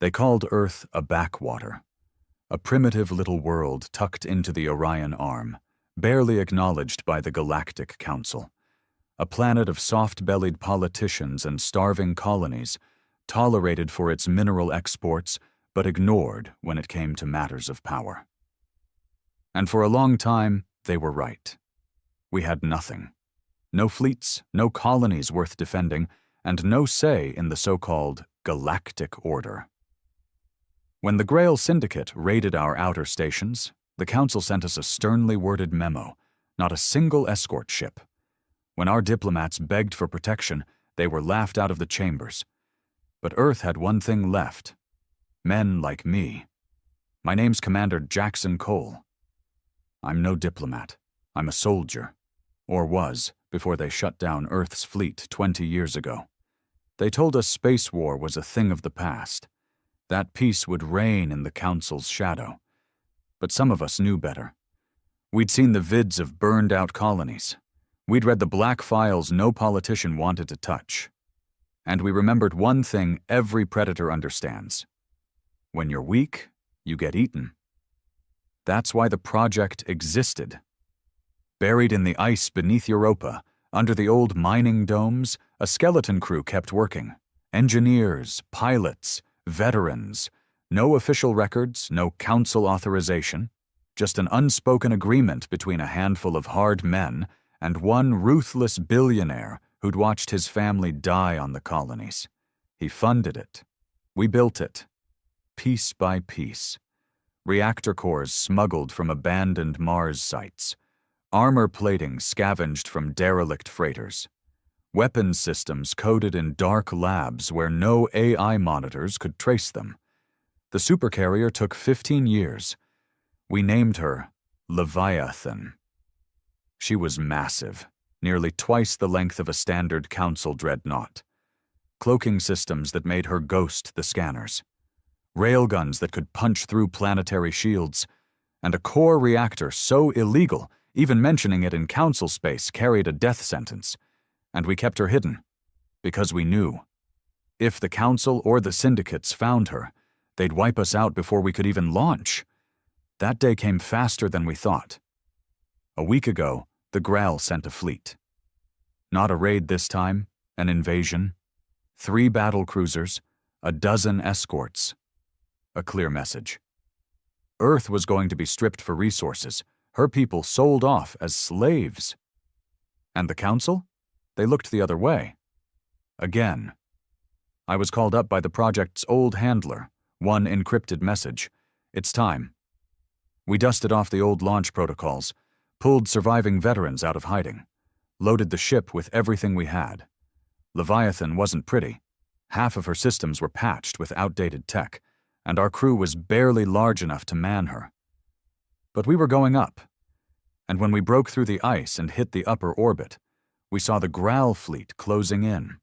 They called Earth a backwater, a primitive little world tucked into the Orion Arm, barely acknowledged by the Galactic Council. A planet of soft-bellied politicians and starving colonies, tolerated for its mineral exports, but ignored when it came to matters of power. And for a long time, they were right. We had nothing. No fleets, no colonies worth defending, and no say in the so-called Galactic Order. When the Grail Syndicate raided our outer stations, the Council sent us a sternly worded memo, not a single escort ship. When our diplomats begged for protection, they were laughed out of the chambers. But Earth had one thing left. Men like me. My name's Commander Jackson Cole. I'm no diplomat. I'm a soldier. Or was, before they shut down Earth's fleet 20 years ago. They told us space war was a thing of the past. That peace would reign in the Council's shadow. But some of us knew better. We'd seen the vids of burned-out colonies. We'd read the black files no politician wanted to touch. And we remembered one thing every predator understands. When you're weak, you get eaten. That's why the project existed. Buried in the ice beneath Europa, under the old mining domes, a skeleton crew kept working. Engineers, pilots, veterans. No official records, no council authorization. Just an unspoken agreement between a handful of hard men and one ruthless billionaire who'd watched his family die on the colonies. He funded it. We built it. Piece by piece. Reactor cores smuggled from abandoned Mars sites. Armor plating scavenged from derelict freighters. Weapons systems coded in dark labs where no AI monitors could trace them. The supercarrier took 15 years. We named her Leviathan. She was massive, nearly twice the length of a standard Council dreadnought. Cloaking systems that made her ghost the scanners. Railguns that could punch through planetary shields. And a core reactor so illegal, even mentioning it in Council space carried a death sentence. And we kept her hidden, because we knew. If the Council or the syndicates found her, they'd wipe us out before we could even launch. That day came faster than we thought. A week ago, the Grail sent a fleet. Not a raid this time, an invasion. 3 battle cruisers, a dozen escorts. A clear message. Earth was going to be stripped for resources, her people sold off as slaves. And the Council? They looked the other way. Again. I was called up by the project's old handler, one encrypted message. It's time. We dusted off the old launch protocols, pulled surviving veterans out of hiding, loaded the ship with everything we had. Leviathan wasn't pretty. Half of her systems were patched with outdated tech, and our crew was barely large enough to man her. But we were going up, and when we broke through the ice and hit the upper orbit, we saw the Grail fleet closing in.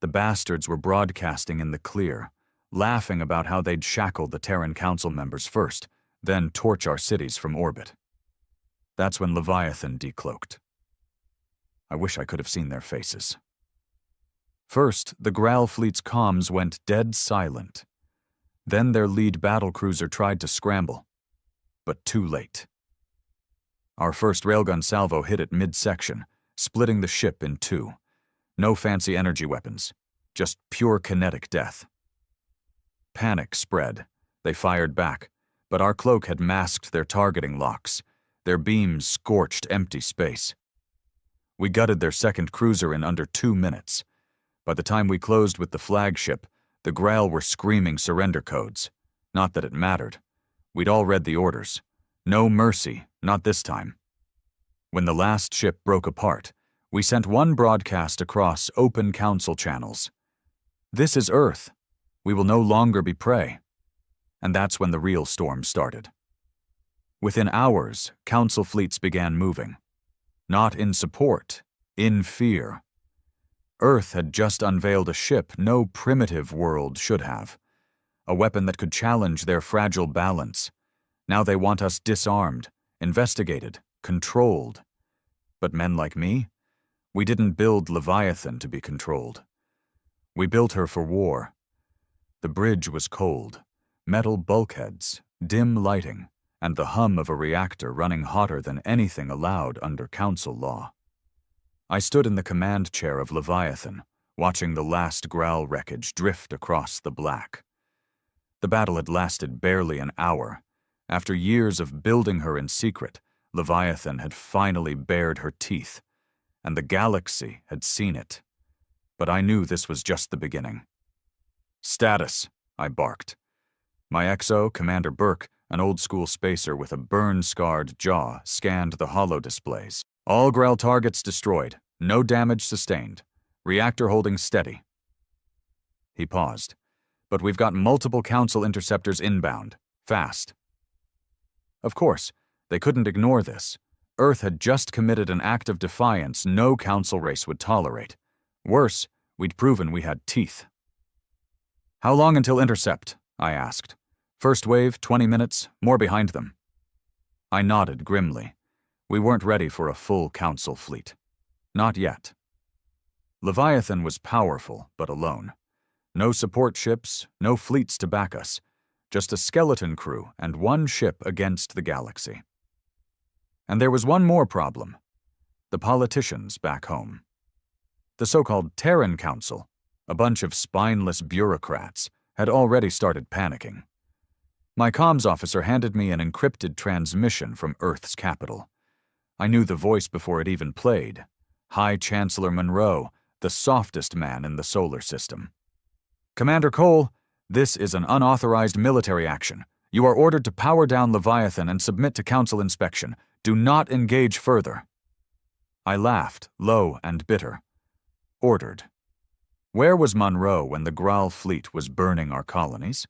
The bastards were broadcasting in the clear, laughing about how they'd shackle the Terran Council members first, then torch our cities from orbit. That's when Leviathan decloaked. I wish I could have seen their faces. First, the Grail fleet's comms went dead silent. Then their lead battlecruiser tried to scramble, but too late. Our first railgun salvo hit it midsection, splitting the ship in 2. No fancy energy weapons, just pure kinetic death. Panic spread. They fired back, but our cloak had masked their targeting locks. Their beams scorched empty space. We gutted their second cruiser in under 2 minutes. By the time we closed with the flagship, the Grail were screaming surrender codes. Not that it mattered. We'd all read the orders. No mercy, not this time. When the last ship broke apart, we sent one broadcast across open Council channels. This is Earth. We will no longer be prey. And that's when the real storm started. Within hours, Council fleets began moving. Not in support, in fear. Earth had just unveiled a ship no primitive world should have. A weapon that could challenge their fragile balance. Now they want us disarmed, investigated, controlled. But men like me? We didn't build Leviathan to be controlled. We built her for war. The bridge was cold, metal bulkheads, dim lighting, and the hum of a reactor running hotter than anything allowed under Council law. I stood in the command chair of Leviathan, watching the last Growl wreckage drift across the black. The battle had lasted barely an hour. After years of building her in secret, Leviathan had finally bared her teeth, and the galaxy had seen it. But I knew this was just the beginning. "Status," I barked. My XO, Commander Burke, an old-school spacer with a burn-scarred jaw, scanned the holo displays. "All Grell targets destroyed. No damage sustained. Reactor holding steady." He paused. "But we've got multiple Council interceptors inbound. Fast." Of course, they couldn't ignore this. Earth had just committed an act of defiance no Council race would tolerate. Worse, we'd proven we had teeth. "How long until intercept?" I asked. "First wave, 20 minutes, more behind them." I nodded grimly. We weren't ready for a full Council fleet. Not yet. Leviathan was powerful, but alone. No support ships, no fleets to back us. Just a skeleton crew and one ship against the galaxy. And there was one more problem. The politicians back home. The so-called Terran Council, a bunch of spineless bureaucrats, had already started panicking. My comms officer handed me an encrypted transmission from Earth's capital. I knew the voice before it even played. High Chancellor Monroe, the softest man in the solar system. "Commander Cole, this is an unauthorized military action. You are ordered to power down Leviathan and submit to Council inspection. Do not engage further." I laughed, low and bitter. Ordered. Where was Monroe when the Graal fleet was burning our colonies?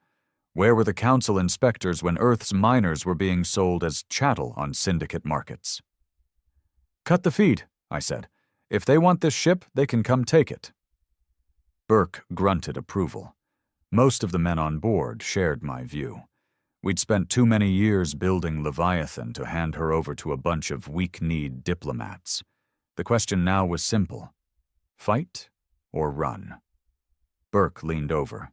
Where were the Council inspectors when Earth's miners were being sold as chattel on syndicate markets? "Cut the feed," I said. "If they want this ship, they can come take it." Burke grunted approval. Most of the men on board shared my view. We'd spent too many years building Leviathan to hand her over to a bunch of weak-kneed diplomats. The question now was simple. Fight or run? Burke leaned over.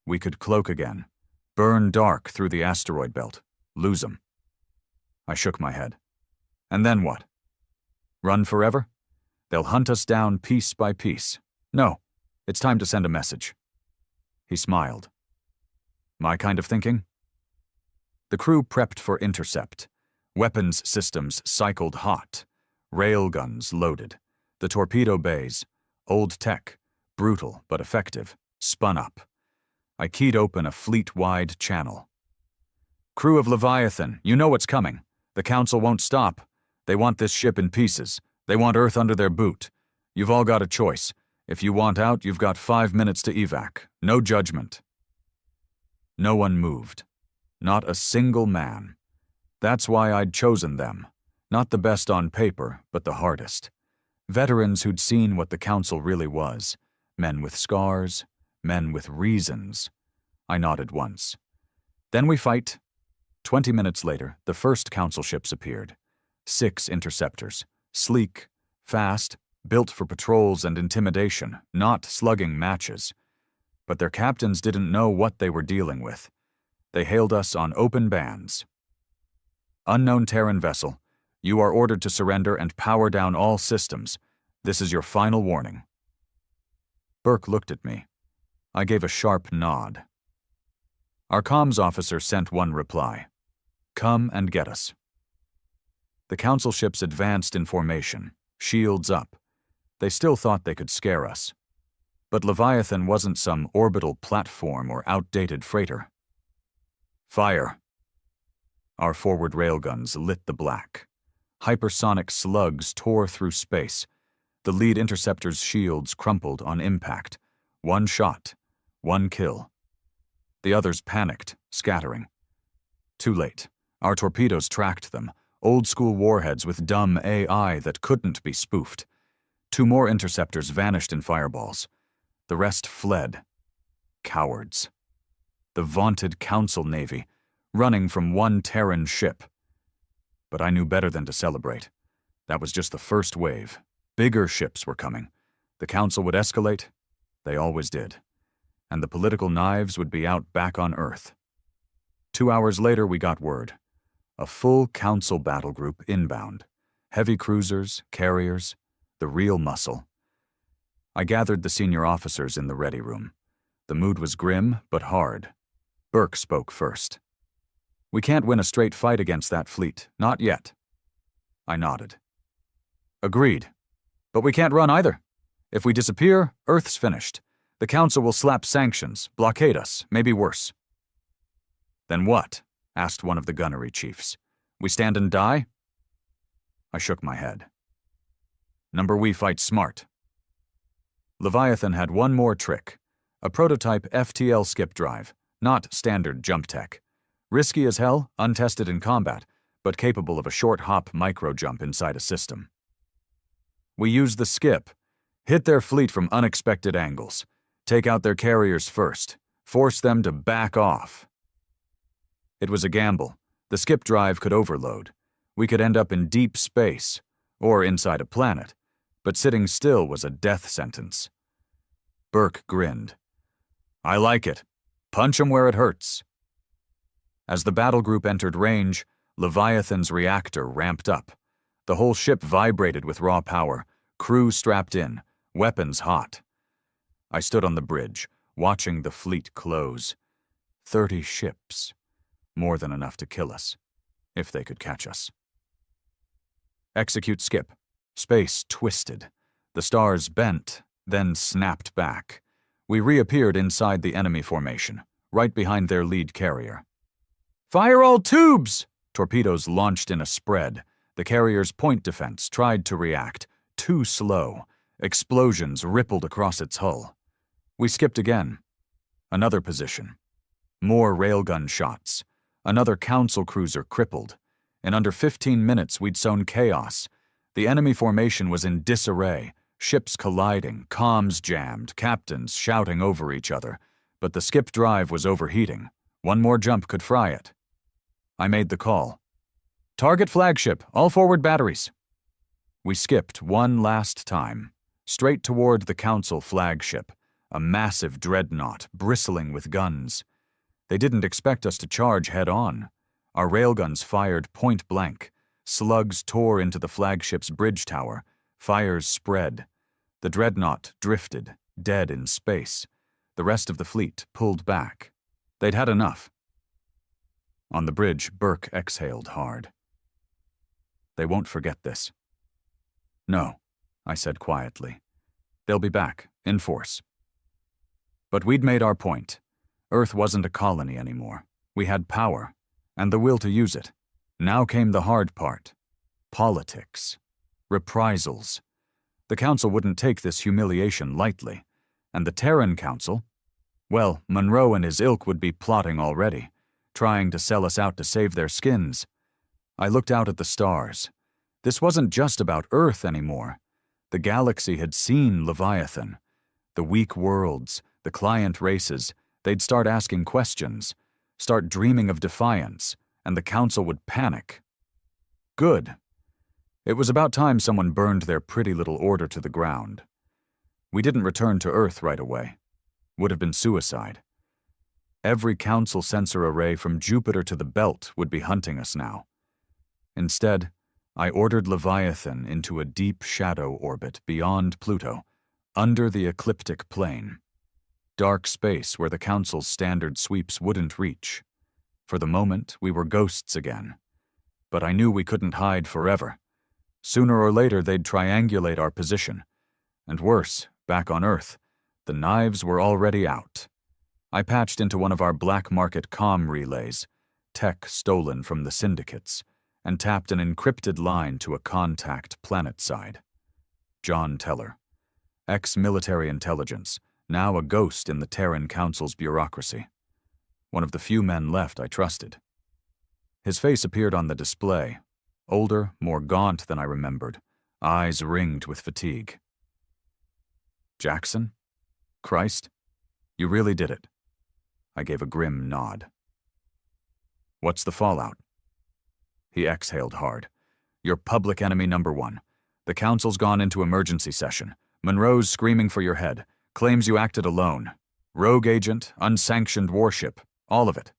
"We could cloak again. Burn dark through the asteroid belt. Lose 'em." I shook my head. "And then what? Run forever? They'll hunt us down piece by piece. No, it's time to send a message." He smiled. "My kind of thinking?" The crew prepped for intercept. Weapons systems cycled hot. Railguns loaded. The torpedo bays, old tech, brutal but effective, spun up. I keyed open a fleet-wide channel. "Crew of Leviathan, you know what's coming. The Council won't stop. They want this ship in pieces. They want Earth under their boot. You've all got a choice. If you want out, you've got 5 minutes to evac. No judgment." No one moved. Not a single man. That's why I'd chosen them. Not the best on paper, but the hardest. Veterans who'd seen what the Council really was. Men with scars, men with reasons. I nodded once. "Then we fight." 20 minutes later, the first Council ships appeared. 6 interceptors. Sleek, fast, built for patrols and intimidation, not slugging matches. But their captains didn't know what they were dealing with. They hailed us on open bands. "Unknown Terran vessel, you are ordered to surrender and power down all systems. This is your final warning." Burke looked at me. I gave a sharp nod. Our comms officer sent one reply. "Come and get us." The Council ships advanced in formation, shields up. They still thought they could scare us. But Leviathan wasn't some orbital platform or outdated freighter. "Fire." Our forward railguns lit the black. Hypersonic slugs tore through space. The lead interceptor's shields crumpled on impact. One shot, one kill. The others panicked, scattering. Too late. Our torpedoes tracked them. Old-school warheads with dumb AI that couldn't be spoofed. 2 more interceptors vanished in fireballs. The rest fled. Cowards. The vaunted Council Navy, running from one Terran ship. But I knew better than to celebrate. That was just the first wave. Bigger ships were coming. The Council would escalate. They always did. and the political knives would be out back on Earth. 2 hours later, we got word. A full council battle group inbound. Heavy cruisers, carriers, the real muscle. I gathered the senior officers in the ready room. The mood was grim, but hard. Burke spoke first. "We can't win a straight fight against that fleet, not yet." I nodded. "Agreed. But we can't run either. If we disappear, Earth's finished. The Council will slap sanctions, blockade us, maybe worse." "Then what?" asked one of the gunnery chiefs. "We stand and die?" I shook my head. "Number we fight smart." Leviathan had one more trick. A prototype FTL skip drive, not standard jump tech. Risky as hell, untested in combat, but capable of a short hop micro jump inside a system. We used the skip, hit their fleet from unexpected angles, take out their carriers first, force them to back off. It was a gamble. The skip drive could overload. We could end up in deep space, or inside a planet, but sitting still was a death sentence. Burke grinned. "I like it. Punch 'em where it hurts." As the battle group entered range, Leviathan's reactor ramped up. The whole ship vibrated with raw power, crew strapped in, weapons hot. I stood on the bridge, watching the fleet close. 30 ships. More than enough to kill us, if they could catch us. Execute skip. Space twisted. The stars bent, then snapped back. We reappeared inside the enemy formation, right behind their lead carrier. "Fire all tubes!" Torpedoes launched in a spread. The carrier's point defense tried to react. Too slow. Explosions rippled across its hull. We skipped again. Another position. More railgun shots. Another council cruiser crippled. In under 15 minutes, we'd sown chaos. The enemy formation was in disarray. Ships colliding, comms jammed, captains shouting over each other. But the skip drive was overheating. One more jump could fry it. I made the call. "Target flagship, all forward batteries." We skipped one last time, straight toward the Council flagship, a massive dreadnought bristling with guns. They didn't expect us to charge head-on. Our railguns fired point blank. Slugs tore into the flagship's bridge tower. Fires spread. The dreadnought drifted, dead in space. The rest of the fleet pulled back. They'd had enough. On the bridge, Burke exhaled hard. "They won't forget this." "No," I said quietly. "They'll be back, in force." But we'd made our point. Earth wasn't a colony anymore. We had power, and the will to use it. Now came the hard part. Politics. Reprisals. The Council wouldn't take this humiliation lightly. And the Terran Council? Well, Monroe and his ilk would be plotting already, trying to sell us out to save their skins. I looked out at the stars. This wasn't just about Earth anymore. The galaxy had seen Leviathan. The weak worlds, the client races, they'd start asking questions, start dreaming of defiance, and the Council would panic. Good. It was about time someone burned their pretty little order to the ground. We didn't return to Earth right away. Would have been suicide. Every Council sensor array from Jupiter to the Belt would be hunting us now. Instead, I ordered Leviathan into a deep shadow orbit beyond Pluto, under the ecliptic plane. Dark space where the Council's standard sweeps wouldn't reach. For the moment, we were ghosts again. But I knew we couldn't hide forever. Sooner or later, they'd triangulate our position. And worse, back on Earth, the knives were already out. I patched into one of our black market comm relays, tech stolen from the syndicates, and tapped an encrypted line to a contact planetside. John Teller, ex-military intelligence, now a ghost in the Terran Council's bureaucracy. One of the few men left I trusted. His face appeared on the display, older, more gaunt than I remembered, eyes ringed with fatigue. "Jackson? Christ? You really did it." I gave a grim nod. "What's the fallout?" He exhaled hard. "You're public enemy number one. The Council's gone into emergency session. Monroe's screaming for your head. Claims you acted alone. Rogue agent, unsanctioned warship, all of it.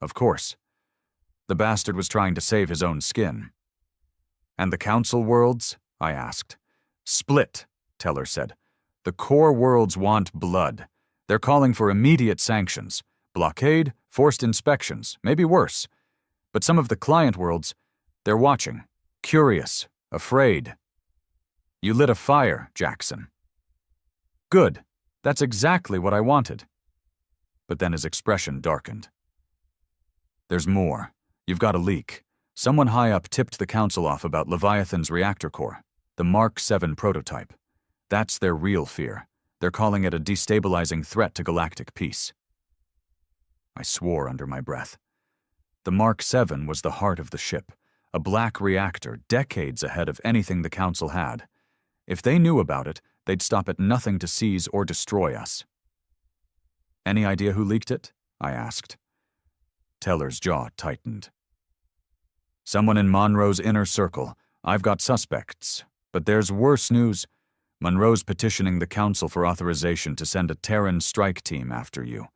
Of course. The bastard was trying to save his own skin. And the Council worlds? I asked. Split, Teller said. The core worlds want blood. They're calling for immediate sanctions. Blockade, forced inspections, maybe worse. But some of the client worlds, they're watching, curious, afraid. You lit a fire, Jackson. Good. That's exactly what I wanted. But then his expression darkened. There's more. You've got a leak. Someone high up tipped the Council off about Leviathan's reactor core, the Mark 7 prototype. That's their real fear. They're calling it a destabilizing threat to galactic peace. I swore under my breath. The Mark 7 was the heart of the ship, a black reactor decades ahead of anything the Council had. If they knew about it, they'd stop at nothing to seize or destroy us. Any idea who leaked it? I asked. Teller's jaw tightened. Someone in Monroe's inner circle. I've got suspects. But there's worse news. Monroe's petitioning the Council for authorization to send a Terran strike team after you.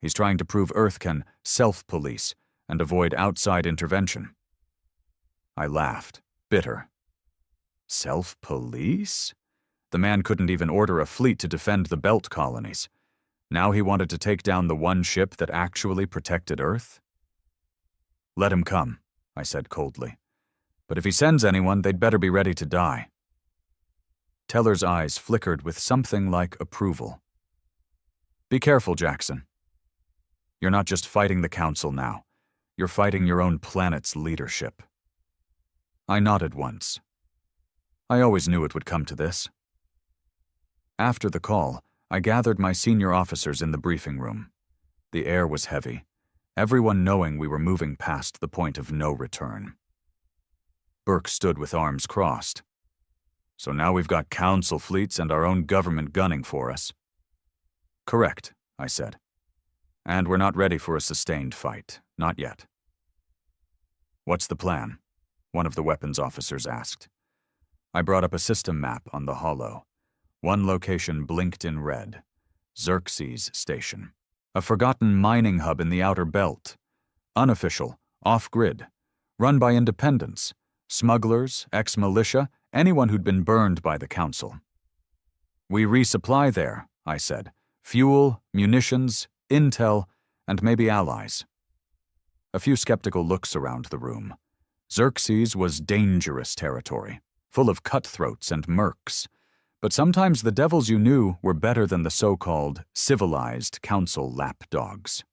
He's trying to prove Earth can self-police and avoid outside intervention. I laughed, bitter. Self-police? The man couldn't even order a fleet to defend the Belt colonies. Now he wanted to take down the one ship that actually protected Earth? Let him come, I said coldly. But if he sends anyone, they'd better be ready to die. Teller's eyes flickered with something like approval. Be careful, Jackson. You're not just fighting the Council now. You're fighting your own planet's leadership. I nodded once. I always knew it would come to this. After the call, I gathered my senior officers in the briefing room. The air was heavy, everyone knowing we were moving past the point of no return. Burke stood with arms crossed. So now we've got Council fleets and our own government gunning for us. Correct, I said. And we're not ready for a sustained fight. Not yet. What's the plan? One of the weapons officers asked. I brought up a system map on the holo. One location blinked in red. Xerxes Station. A forgotten mining hub in the outer belt. Unofficial, off-grid. Run by independents. Smugglers, ex-militia, anyone who'd been burned by the Council. We resupply there, I said. Fuel, munitions, intel, and maybe allies. A few skeptical looks around the room. Xerxes was dangerous territory, full of cutthroats and mercs. But sometimes the devils you knew were better than the so-called civilized Council lapdogs.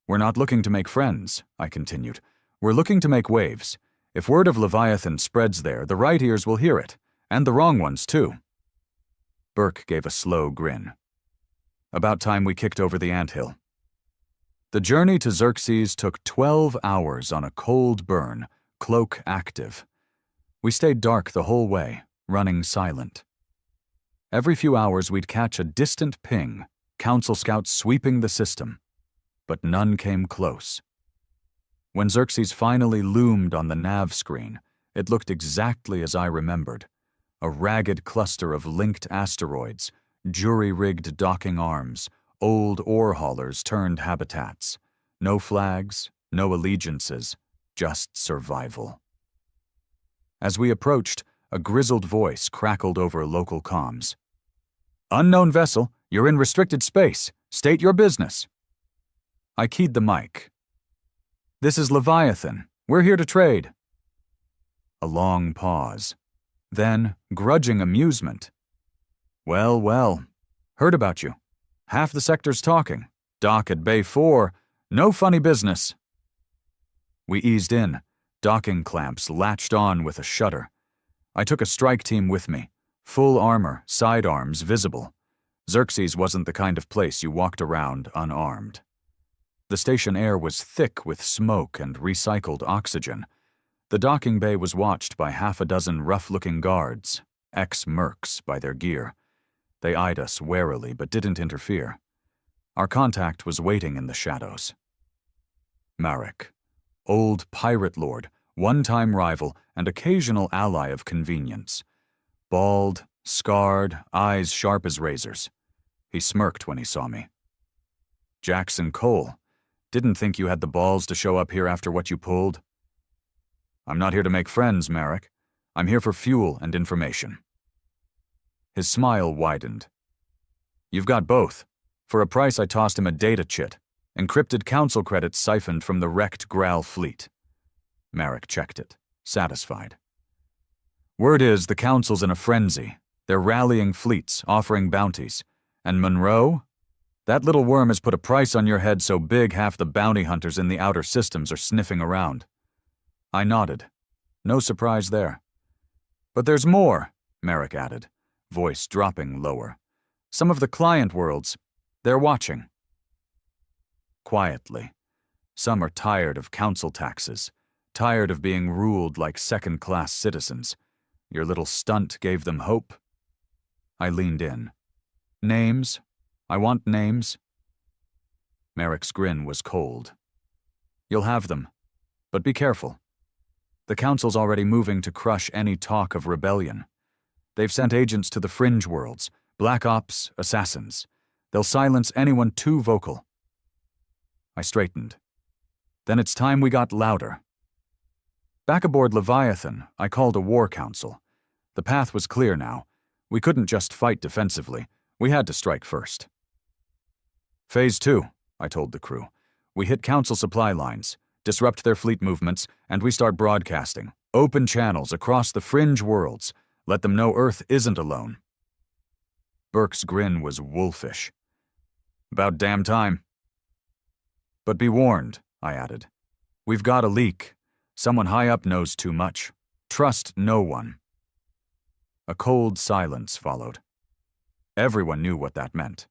We're not looking to make friends, I continued. We're looking to make waves. If word of Leviathan spreads there, the right ears will hear it, and the wrong ones too. Burke gave a slow grin. About time we kicked over the anthill. The journey to Xerxes took 12 hours on a cold burn, cloak active. We stayed dark the whole way, running silent. Every few hours we'd catch a distant ping, Council scouts sweeping the system. But none came close. When Xerxes finally loomed on the nav screen, it looked exactly as I remembered. A ragged cluster of linked asteroids, jury-rigged docking arms, old ore haulers turned habitats. No flags, no allegiances, just survival. As we approached, a grizzled voice crackled over local comms. Unknown vessel, you're in restricted space. State your business. I keyed the mic. This is Leviathan. We're here to trade. A long pause. Then, grudging amusement. Well, well. Heard about you. Half the sector's talking. Dock at Bay 4. No funny business. We eased in. Docking clamps latched on with a shudder. I took a strike team with me. Full armor, sidearms visible. Xerxes wasn't the kind of place you walked around unarmed. The station air was thick with smoke and recycled oxygen. The docking bay was watched by half a dozen rough-looking guards, ex-mercs by their gear. They eyed us warily but didn't interfere. Our contact was waiting in the shadows. Marek, old pirate lord, one-time rival, and occasional ally of convenience. Bald, scarred, eyes sharp as razors. He smirked when he saw me. Jackson Cole. Didn't think you had the balls to show up here after what you pulled. I'm not here to make friends, Merrick. I'm here for fuel and information. His smile widened. You've got both. For a price, I tossed him a data chit, encrypted council credits siphoned from the wrecked Graal fleet. Merrick checked it, satisfied. Word is the council's in a frenzy. They're rallying fleets, offering bounties. And Monroe? That little worm has put a price on your head so big half the bounty hunters in the outer systems are sniffing around. I nodded. No surprise there. But there's more, Merrick added, voice dropping lower. Some of the client worlds, they're watching. Quietly. Some are tired of council taxes, tired of being ruled like second-class citizens. Your little stunt gave them hope. I leaned in. Names? I want names. Merrick's grin was cold. You'll have them, but be careful. The council's already moving to crush any talk of rebellion. They've sent agents to the fringe worlds, black ops, assassins. They'll silence anyone too vocal. I straightened. Then it's time we got louder. Back aboard Leviathan, I called a war council. The path was clear now. We couldn't just fight defensively. We had to strike first. Phase 2, I told the crew. We hit council supply lines, disrupt their fleet movements, and we start broadcasting. Open channels across the fringe worlds. Let them know Earth isn't alone. Burke's grin was wolfish. About damn time. But be warned, I added. We've got a leak. Someone high up knows too much. Trust no one. A cold silence followed. Everyone knew what that meant.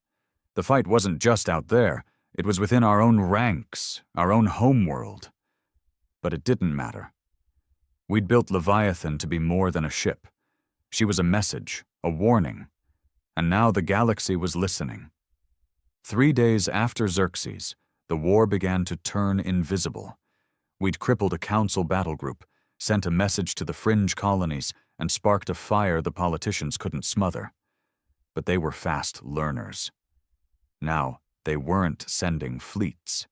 The fight wasn't just out there. It was within our own ranks, our own homeworld. But it didn't matter. We'd built Leviathan to be more than a ship. She was a message, a warning. And now the galaxy was listening. 3 days after Xerxes, the war began to turn invisible. We'd crippled a council battle group, sent a message to the fringe colonies, and sparked a fire the politicians couldn't smother. But they were fast learners. Now, they weren't sending fleets.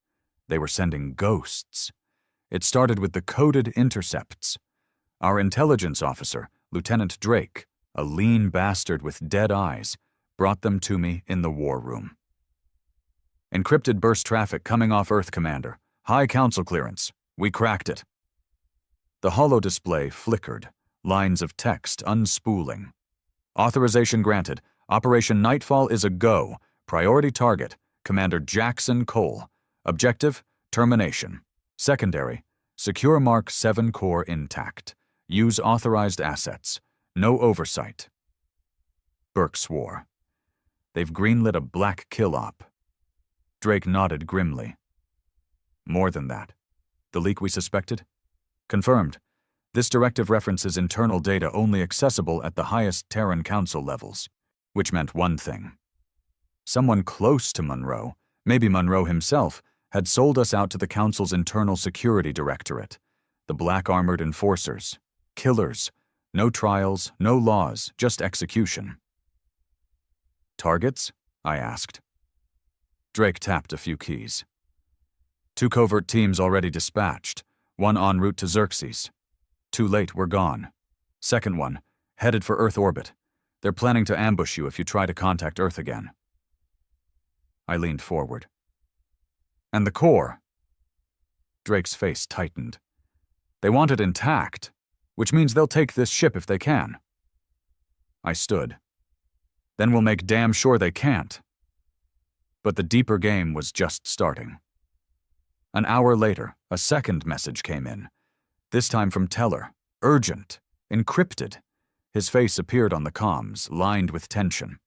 They were sending ghosts. It started with the coded intercepts. Our intelligence officer, Lieutenant Drake, a lean bastard with dead eyes, brought them to me in the war room. Encrypted burst traffic coming off Earth, Commander. High council clearance. We cracked it. The holo display flickered, lines of text unspooling. Authorization granted. Operation Nightfall is a go. Priority target, Commander Jackson Cole. Objective, termination. Secondary, secure Mark 7 core intact. Use authorized assets. No oversight. Burke swore. They've greenlit a black kill op. Drake nodded grimly. More than that. The leak we suspected? Confirmed. This directive references internal data only accessible at the highest Terran Council levels, which meant one thing. Someone close to Monroe, maybe Monroe himself, had sold us out to the Council's Internal Security Directorate, the black-armored enforcers, killers, no trials, no laws, just execution. Targets? I asked. Drake tapped a few keys. 2 covert teams already dispatched, 1 en route to Xerxes. Too late, we're gone. Second one, headed for Earth orbit. They're planning to ambush you if you try to contact Earth again. I leaned forward. And the core? Drake's face tightened. They want it intact, which means they'll take this ship if they can. I stood. Then we'll make damn sure they can't. But the deeper game was just starting. An hour later, a second message came in, this time from Teller, urgent, encrypted. His face appeared on the comms, lined with tension.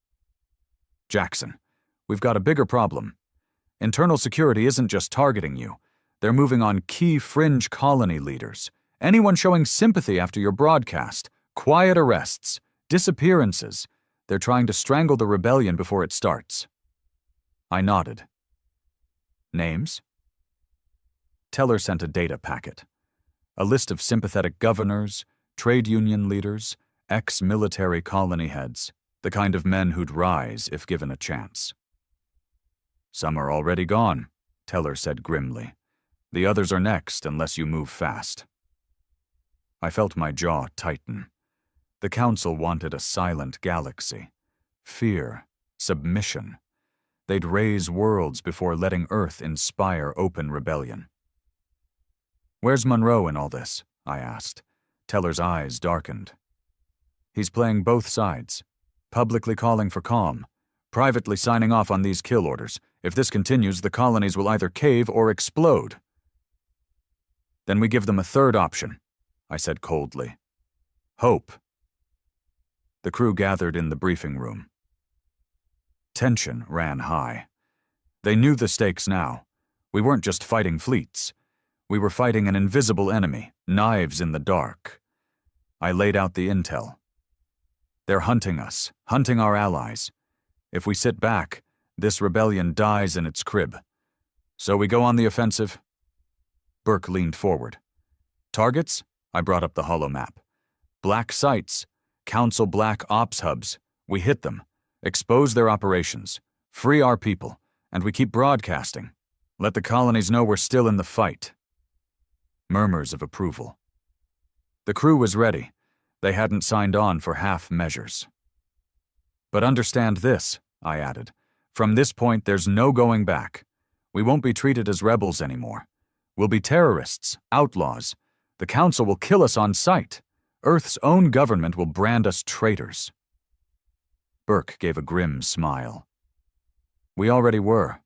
Jackson, we've got a bigger problem. Internal security isn't just targeting you. They're moving on key fringe colony leaders. Anyone showing sympathy after your broadcast. Quiet arrests. Disappearances. They're trying to strangle the rebellion before it starts. I nodded. Names? Teller sent a data packet. A list of sympathetic governors, trade union leaders, ex-military colony heads, the kind of men who'd rise if given a chance. Some are already gone, Teller said grimly. The others are next unless you move fast. I felt my jaw tighten. The Council wanted a silent galaxy. Fear, submission. They'd raise worlds before letting Earth inspire open rebellion. Where's Monroe in all this? I asked. Teller's eyes darkened. He's playing both sides, publicly calling for calm, privately signing off on these kill orders. If this continues, the colonies will either cave or explode. Then we give them a third option, I said coldly. Hope. The crew gathered in the briefing room. Tension ran high. They knew the stakes now. We weren't just fighting fleets. We were fighting an invisible enemy, knives in the dark. I laid out the intel. They're hunting us, hunting our allies. If we sit back, this rebellion dies in its crib. So we go on the offensive? Burke leaned forward. Targets? I brought up the holomap. Black sites, Council Black Ops hubs. We hit them, expose their operations, free our people, and we keep broadcasting. Let the colonies know we're still in the fight. Murmurs of approval. The crew was ready. They hadn't signed on for half measures. But understand this, I added. From this point, there's no going back. We won't be treated as rebels anymore. We'll be terrorists, outlaws. The Council will kill us on sight. Earth's own government will brand us traitors. Burke gave a grim smile. We already were.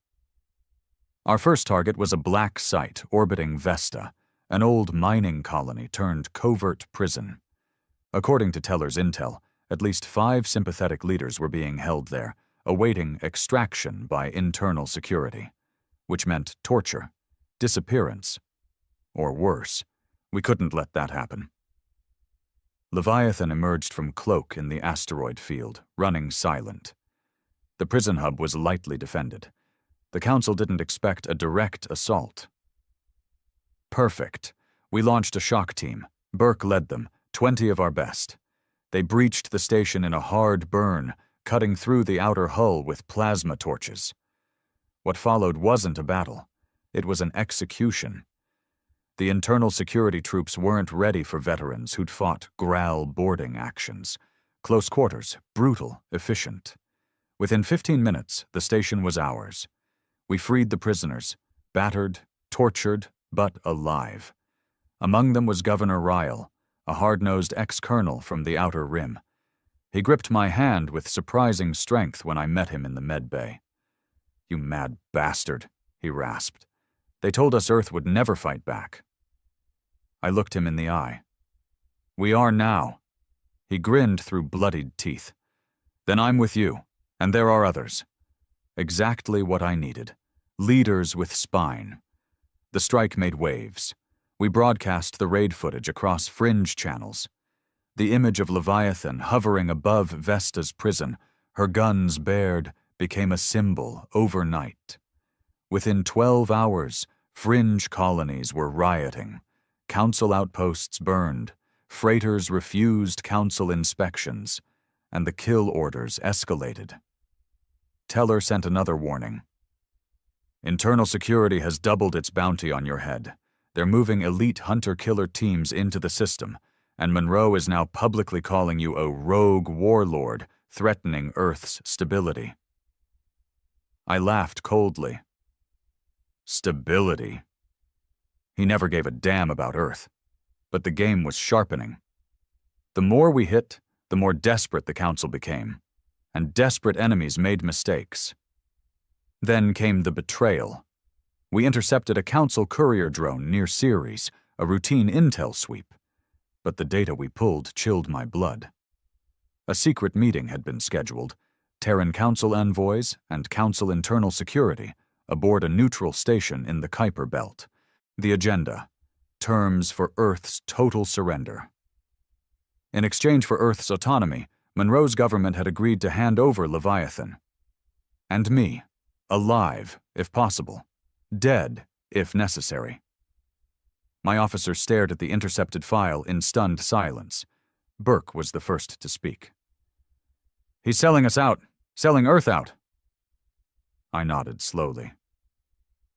Our first target was a black site orbiting Vesta, an old mining colony turned covert prison. According to Teller's intel, at least 5 sympathetic leaders were being held there, awaiting extraction by internal security, which meant torture, disappearance, or worse. We couldn't let that happen. Leviathan emerged from cloak in the asteroid field, running silent. The prison hub was lightly defended. The Council didn't expect a direct assault. Perfect. We launched a shock team. Burke led them, 20 of our best. They breached the station in a hard burn, cutting through the outer hull with plasma torches. What followed wasn't a battle. It was an execution. The internal security troops weren't ready for veterans who'd fought Graal boarding actions. Close quarters, brutal, efficient. Within 15 minutes, the station was ours. We freed the prisoners, battered, tortured, but alive. Among them was Governor Ryle, a hard-nosed ex-colonel from the Outer Rim. He gripped my hand with surprising strength when I met him in the med bay. "You mad bastard," he rasped. "They told us Earth would never fight back." I looked him in the eye. "We are now." He grinned through bloodied teeth. "Then I'm with you, and there are others." Exactly what I needed. Leaders with spine. The strike made waves. We broadcast the raid footage across fringe channels. The image of Leviathan hovering above Vesta's prison, her guns bared, became a symbol overnight. Within 12 hours, fringe colonies were rioting. Council outposts burned. Freighters refused Council inspections, and the kill orders escalated. Teller sent another warning. "Internal security has doubled its bounty on your head. They're moving elite hunter-killer teams into the system, and Monroe is now publicly calling you a rogue warlord threatening Earth's stability." I laughed coldly. Stability. He never gave a damn about Earth, but the game was sharpening. The more we hit, the more desperate the Council became, and desperate enemies made mistakes. Then came the betrayal. We intercepted a Council courier drone near Ceres, a routine intel sweep, but the data we pulled chilled my blood. A secret meeting had been scheduled, Terran Council envoys and Council internal security aboard a neutral station in the Kuiper Belt. The agenda: terms for Earth's total surrender. In exchange for Earth's autonomy, Monroe's government had agreed to hand over Leviathan. And me, alive, if possible, dead, if necessary. My officer stared at the intercepted file in stunned silence. Burke was the first to speak. "He's selling us out, selling Earth out." I nodded slowly.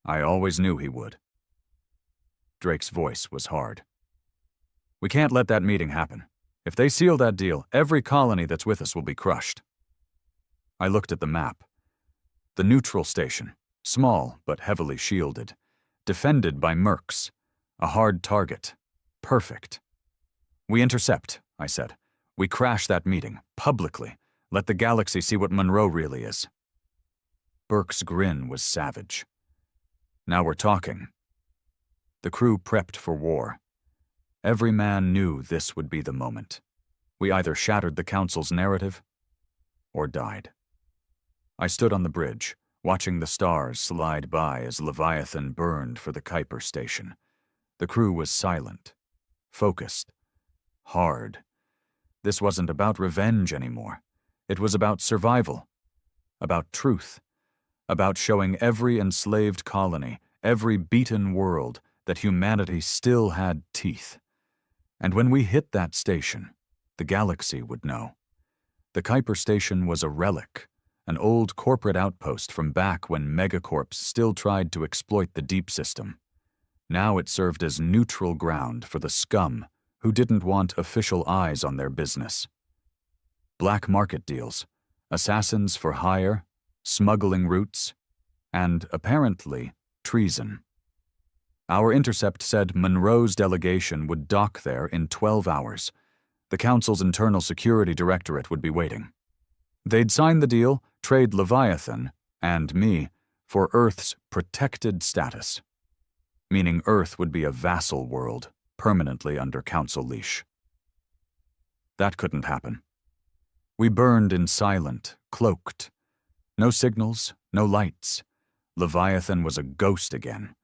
I always knew he would. Drake's voice was hard. We can't let that meeting happen. If they seal that deal, every colony that's with us will be crushed. I looked at the map. The neutral station, small but heavily shielded, defended by mercs, a hard target, perfect. We intercept, I said. We crash that meeting, publicly. Let the galaxy see what Monroe really is. Burke's grin was savage. Now we're talking. The crew prepped for war. Every man knew this would be the moment. We either shattered the Council's narrative or died. I stood on the bridge, watching the stars slide by as Leviathan burned for the Kuiper station. The crew was silent, focused, hard. This wasn't about revenge anymore. It was about survival, about truth, about showing every enslaved colony, every beaten world, that humanity still had teeth. And when we hit that station, the galaxy would know. The Kuiper station was a relic, an old corporate outpost from back when megacorps still tried to exploit the deep system. Now it served as neutral ground for the scum who didn't want official eyes on their business. Black market deals, assassins for hire, smuggling routes, and, apparently, treason. Our intercept said Monroe's delegation would dock there in 12 hours. The Council's Internal Security Directorate would be waiting. They'd sign the deal, trade Leviathan, and me, for Earth's protected status, meaning Earth would be a vassal world, permanently under Council leash. That couldn't happen. We burned in silent, cloaked. No signals, no lights. Leviathan was a ghost again,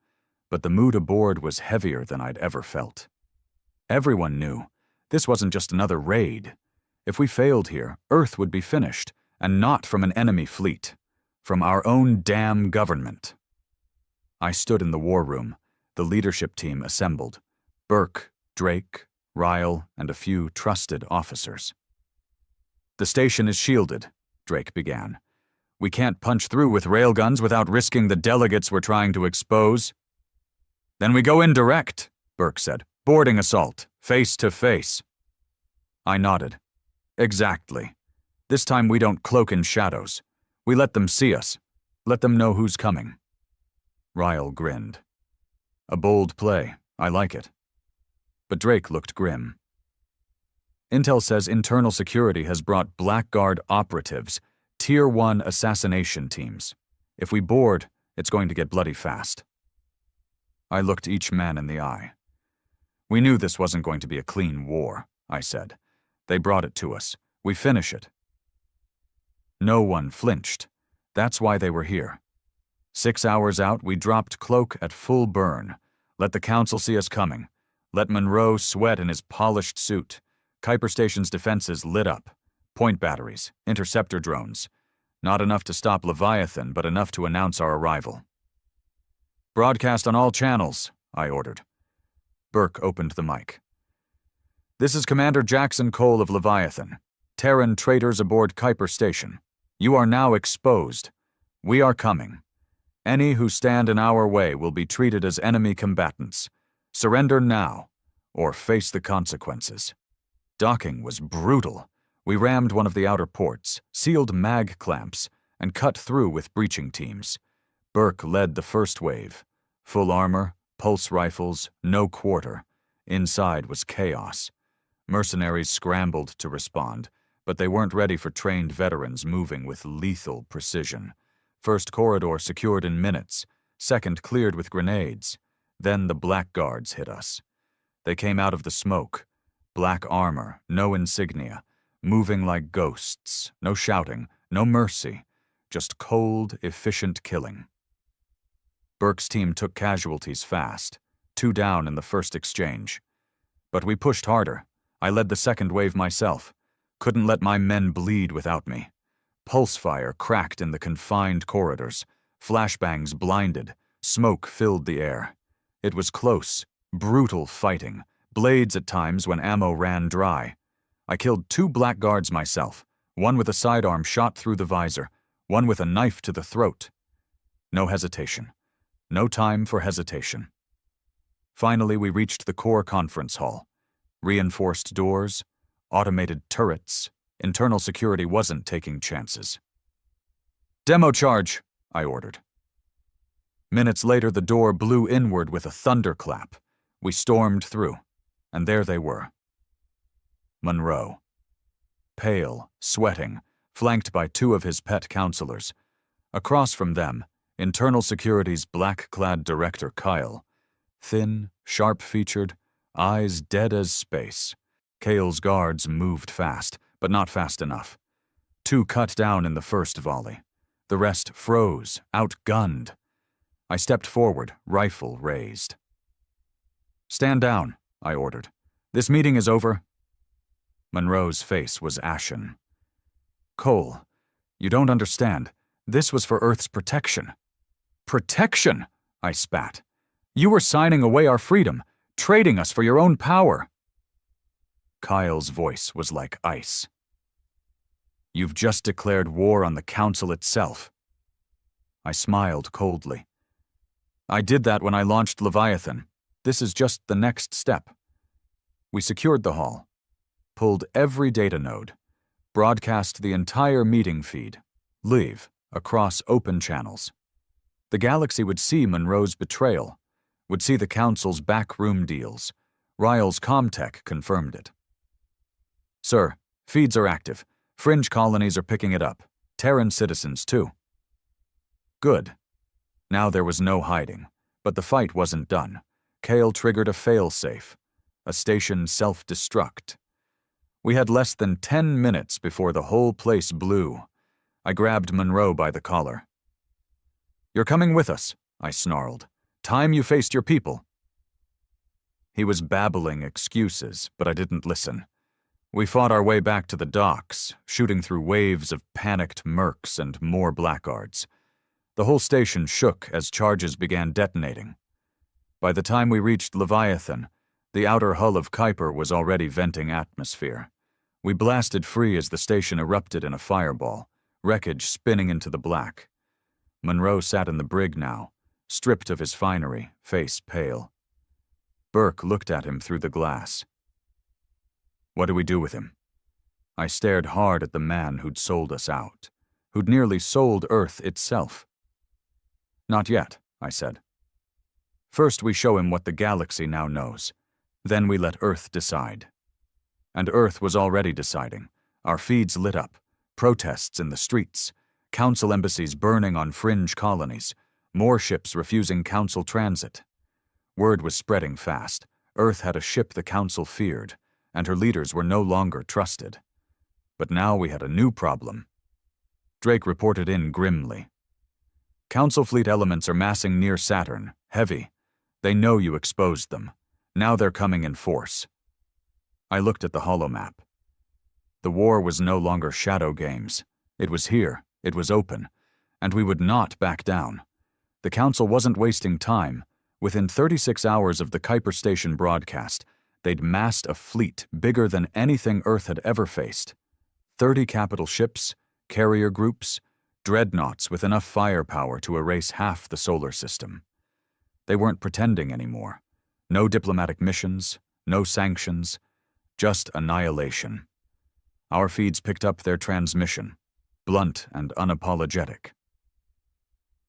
but the mood aboard was heavier than I'd ever felt. Everyone knew this wasn't just another raid. If we failed here, Earth would be finished, and not from an enemy fleet, from our own damn government. I stood in the war room, the leadership team assembled. Burke, Drake, Ryle, and a few trusted officers. The station is shielded, Drake began. We can't punch through with railguns without risking the delegates we're trying to expose. Then we go in direct, Burke said. Boarding assault, face to face. I nodded. Exactly. This time we don't cloak in shadows. We let them see us. Let them know who's coming. Ryle grinned. A bold play. I like it. But Drake looked grim. Intel says internal security has brought Blackguard operatives, Tier 1 assassination teams. If we board, it's going to get bloody fast. I looked each man in the eye. We knew this wasn't going to be a clean war, I said. They brought it to us. We finish it. No one flinched. That's why they were here. 6 hours out, we dropped cloak at full burn. Let the Council see us coming. Let Monroe sweat in his polished suit. Kuiper Station's defenses lit up. Point batteries, interceptor drones. Not enough to stop Leviathan, but enough to announce our arrival. Broadcast on all channels, I ordered. Burke opened the mic. This is Commander Jackson Cole of Leviathan. Terran traitors aboard Kuiper Station. You are now exposed. We are coming. Any who stand in our way will be treated as enemy combatants. Surrender now, or face the consequences. Docking was brutal. We rammed one of the outer ports, sealed mag clamps, and cut through with breaching teams. Burke led the first wave. Full armor, pulse rifles, no quarter. Inside was chaos. Mercenaries scrambled to respond, but they weren't ready for trained veterans moving with lethal precision. First corridor secured in minutes, second cleared with grenades. Then the blackguards hit us. They came out of the smoke. Black armor, no insignia, moving like ghosts, no shouting, no mercy, just cold, efficient killing. Burke's team took casualties fast, 2 down in the first exchange. But we pushed harder. I led the second wave myself. Couldn't let my men bleed without me. Pulse fire cracked in the confined corridors. Flashbangs blinded. Smoke filled the air. It was close, brutal fighting. Blades at times when ammo ran dry. I killed 2 blackguards myself, one with a sidearm shot through the visor, one with a knife to the throat. No hesitation. No time for hesitation. Finally, we reached the core conference hall. Reinforced doors, automated turrets. Internal security wasn't taking chances. "Demo charge," I ordered. Minutes later, the door blew inward with a thunderclap. We stormed through, and there they were. Monroe. Pale, sweating, flanked by two of his pet counselors. Across from them, Internal Security's black-clad director Kyle. Thin, sharp-featured, eyes dead as space. Kale's guards moved fast, but not fast enough. Two cut down in the first volley. The rest froze, outgunned. I stepped forward, rifle raised. "Stand down," I ordered. "This meeting is over." Monroe's face was ashen. "Cole, you don't understand. This was for Earth's protection." "Protection?" I spat. "You were signing away our freedom, trading us for your own power." Kyle's voice was like ice. "You've just declared war on the Council itself." I smiled coldly. "I did that when I launched Leviathan. This is just the next step." We secured the hall, pulled every data node, broadcast the entire meeting feed, live, across open channels. The galaxy would see Monroe's betrayal, would see the Council's backroom deals. Ryle's Comtech confirmed it. "Sir, feeds are active. Fringe colonies are picking it up. Terran citizens, too." Good. Now there was no hiding, but the fight wasn't done. Kale triggered a failsafe, a station self-destruct. We had less than 10 minutes before the whole place blew. I grabbed Monroe by the collar. "You're coming with us," I snarled. "Time you faced your people." He was babbling excuses, but I didn't listen. We fought our way back to the docks, shooting through waves of panicked mercs and more blackguards. The whole station shook as charges began detonating. By the time we reached Leviathan, the outer hull of Kuiper was already venting atmosphere. We blasted free as the station erupted in a fireball, wreckage spinning into the black. Monroe sat in the brig now, stripped of his finery, face pale. Burke looked at him through the glass. "What do we do with him?" I stared hard at the man who'd sold us out, who'd nearly sold Earth itself. "Not yet," I said. "First we show him what the galaxy now knows. Then we let Earth decide." And Earth was already deciding. Our feeds lit up, protests in the streets, Council embassies burning on fringe colonies, more ships refusing Council transit. Word was spreading fast. Earth had a ship the Council feared, and her leaders were no longer trusted. But now we had a new problem. Drake reported in grimly. "Council fleet elements are massing near Saturn, heavy. They know you exposed them. Now they're coming in force." I looked at the holomap. The war was no longer shadow games. It was here, it was open, and we would not back down. The Council wasn't wasting time. Within 36 hours of the Kuiper Station broadcast, they'd massed a fleet bigger than anything Earth had ever faced. 30 capital ships, carrier groups, dreadnoughts with enough firepower to erase half the solar system. They weren't pretending anymore. No diplomatic missions, no sanctions, just annihilation. Our feeds picked up their transmission, blunt and unapologetic.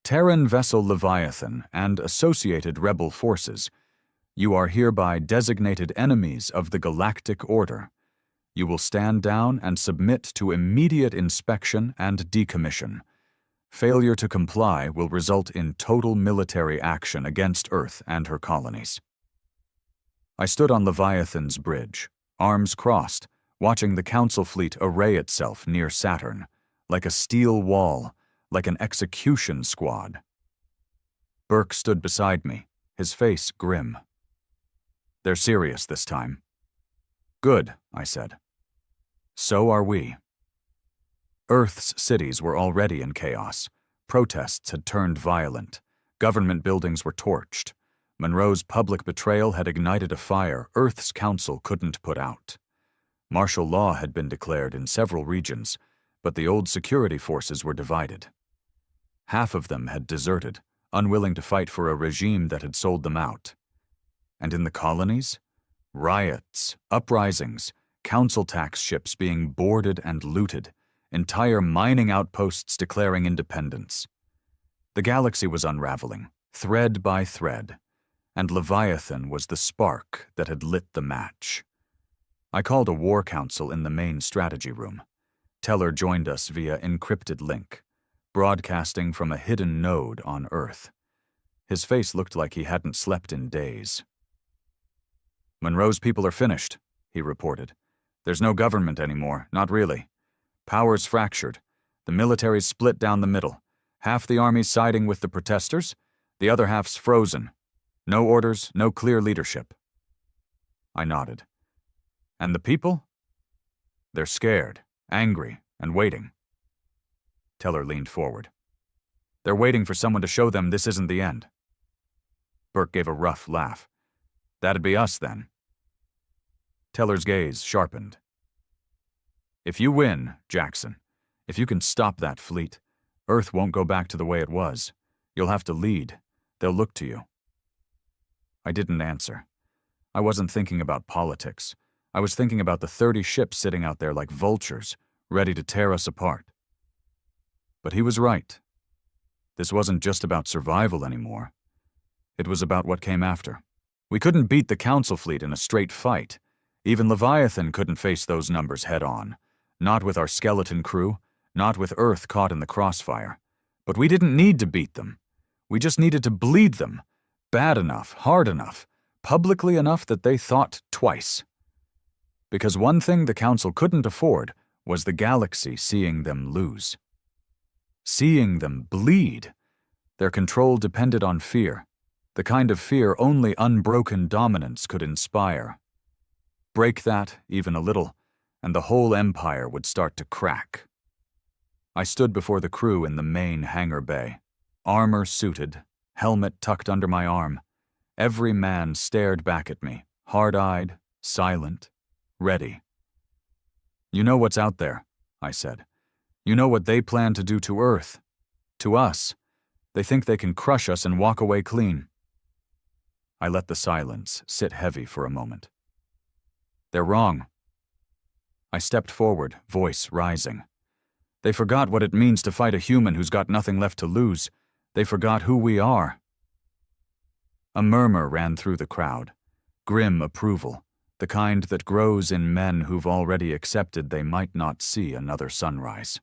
"Terran vessel Leviathan and associated rebel forces, you are hereby designated enemies of the Galactic Order. You will stand down and submit to immediate inspection and decommission. Failure to comply will result in total military action against Earth and her colonies." I stood on Leviathan's bridge, arms crossed, watching the Council fleet array itself near Saturn, like a steel wall, like an execution squad. Burke stood beside me, his face grim. "They're serious this time." "Good," I said. "So are we." Earth's cities were already in chaos. Protests had turned violent. Government buildings were torched. Monroe's public betrayal had ignited a fire Earth's Council couldn't put out. Martial law had been declared in several regions, but the old security forces were divided. Half of them had deserted, unwilling to fight for a regime that had sold them out. And in the colonies? Riots, uprisings, council tax ships being boarded and looted, entire mining outposts declaring independence. The galaxy was unraveling, thread by thread, and Leviathan was the spark that had lit the match. I called a war council in the main strategy room. Teller joined us via encrypted link, broadcasting from a hidden node on Earth. His face looked like he hadn't slept in days. "Monroe's people are finished," he reported. "There's no government anymore, not really. Power's fractured. The military's split down the middle. Half the army's siding with the protesters, the other half's frozen. No orders, no clear leadership." I nodded. "And the people?" "They're scared, angry, and waiting." Teller leaned forward. "They're waiting for someone to show them this isn't the end." Burke gave a rough laugh. "That'd be us, then." Teller's gaze sharpened. "If you win, Jackson, if you can stop that fleet, Earth won't go back to the way it was. You'll have to lead. They'll look to you." I didn't answer. I wasn't thinking about politics. I was thinking about the 30 ships sitting out there like vultures, ready to tear us apart. But he was right. This wasn't just about survival anymore. It was about what came after. We couldn't beat the Council fleet in a straight fight. Even Leviathan couldn't face those numbers head-on. Not with our skeleton crew, not with Earth caught in the crossfire. But we didn't need to beat them. We just needed to bleed them. Bad enough, hard enough, publicly enough that they thought twice. Because one thing the Council couldn't afford was the galaxy seeing them lose. Seeing them bleed. Their control depended on fear, the kind of fear only unbroken dominance could inspire. Break that, even a little, and the whole empire would start to crack. I stood before the crew in the main hangar bay, armor suited, helmet tucked under my arm. Every man stared back at me, hard-eyed, silent, ready. "You know what's out there," I said. "You know what they plan to do to Earth. To us. They think they can crush us and walk away clean." I let the silence sit heavy for a moment. "They're wrong." I stepped forward, voice rising. "They forgot what it means to fight a human who's got nothing left to lose. They forgot who we are." A murmur ran through the crowd, grim approval, the kind that grows in men who've already accepted they might not see another sunrise.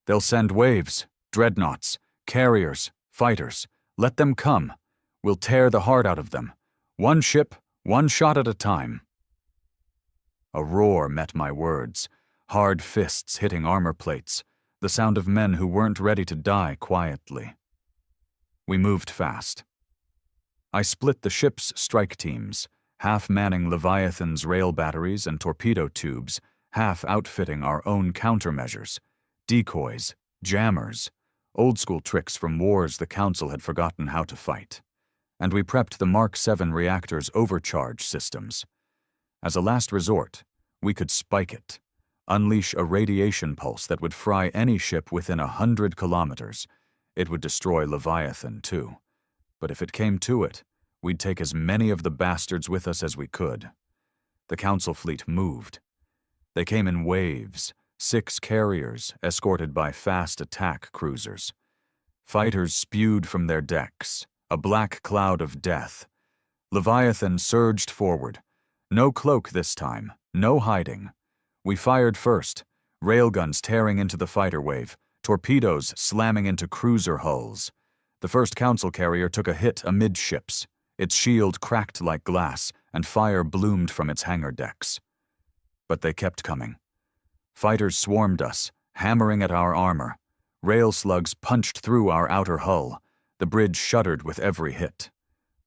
"They'll send waves, dreadnoughts, carriers, fighters. Let them come. We'll tear the heart out of them. One ship, one shot at a time." A roar met my words, hard fists hitting armor plates, the sound of men who weren't ready to die quietly. We moved fast. I split the ship's strike teams, half manning Leviathan's rail batteries and torpedo tubes, half outfitting our own countermeasures, decoys, jammers, old-school tricks from wars the Council had forgotten how to fight. And we prepped the Mark VII reactor's overcharge systems. As a last resort, we could spike it, unleash a radiation pulse that would fry any ship within 100 kilometers. It would destroy Leviathan, too. But if it came to it, we'd take as many of the bastards with us as we could. The Council fleet moved. They came in waves, 6 carriers escorted by fast attack cruisers. Fighters spewed from their decks, a black cloud of death. Leviathan surged forward. No cloak this time, no hiding. We fired first, railguns tearing into the fighter wave, torpedoes slamming into cruiser hulls. The first Council carrier took a hit amidships. Its shield cracked like glass, and fire bloomed from its hangar decks. But they kept coming. Fighters swarmed us, hammering at our armor. Rail slugs punched through our outer hull. The bridge shuddered with every hit.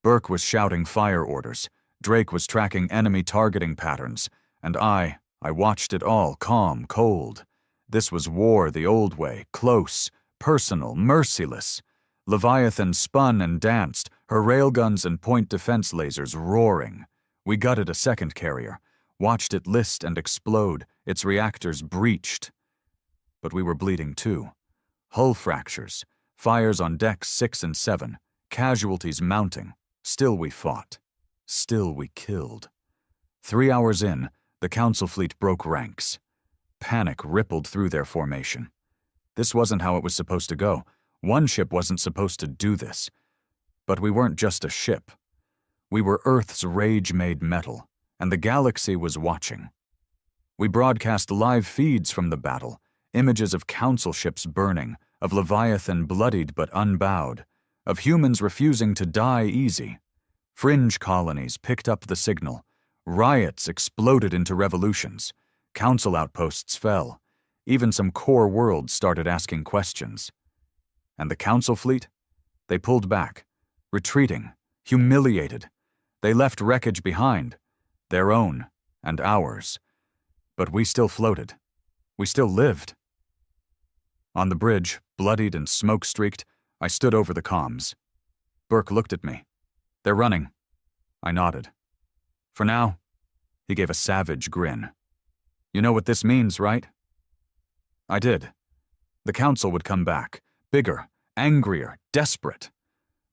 Burke was shouting fire orders. Drake was tracking enemy targeting patterns. And I watched it all, calm, cold. This was war the old way, close, personal, merciless. Leviathan spun and danced, her railguns and point defense lasers roaring. We gutted a second carrier, watched it list and explode, its reactors breached. But we were bleeding too. Hull fractures, fires on decks 6 and 7, casualties mounting. Still we fought. Still we killed. 3 hours in, the Council fleet broke ranks. Panic rippled through their formation. This wasn't how it was supposed to go. One ship wasn't supposed to do this. But we weren't just a ship. We were Earth's rage-made metal, and the galaxy was watching. We broadcast live feeds from the battle, images of Council ships burning, of Leviathan bloodied but unbowed, of humans refusing to die easy. Fringe colonies picked up the signal. Riots exploded into revolutions. Council outposts fell. Even some core worlds started asking questions. And the Council fleet? They pulled back, retreating, humiliated. They left wreckage behind, their own and ours. But we still floated. We still lived. On the bridge, bloodied and smoke-streaked, I stood over the comms. Burke looked at me. "They're running." I nodded. "For now." He gave a savage grin. "You know what this means, right?" I did. The Council would come back, bigger, angrier, desperate.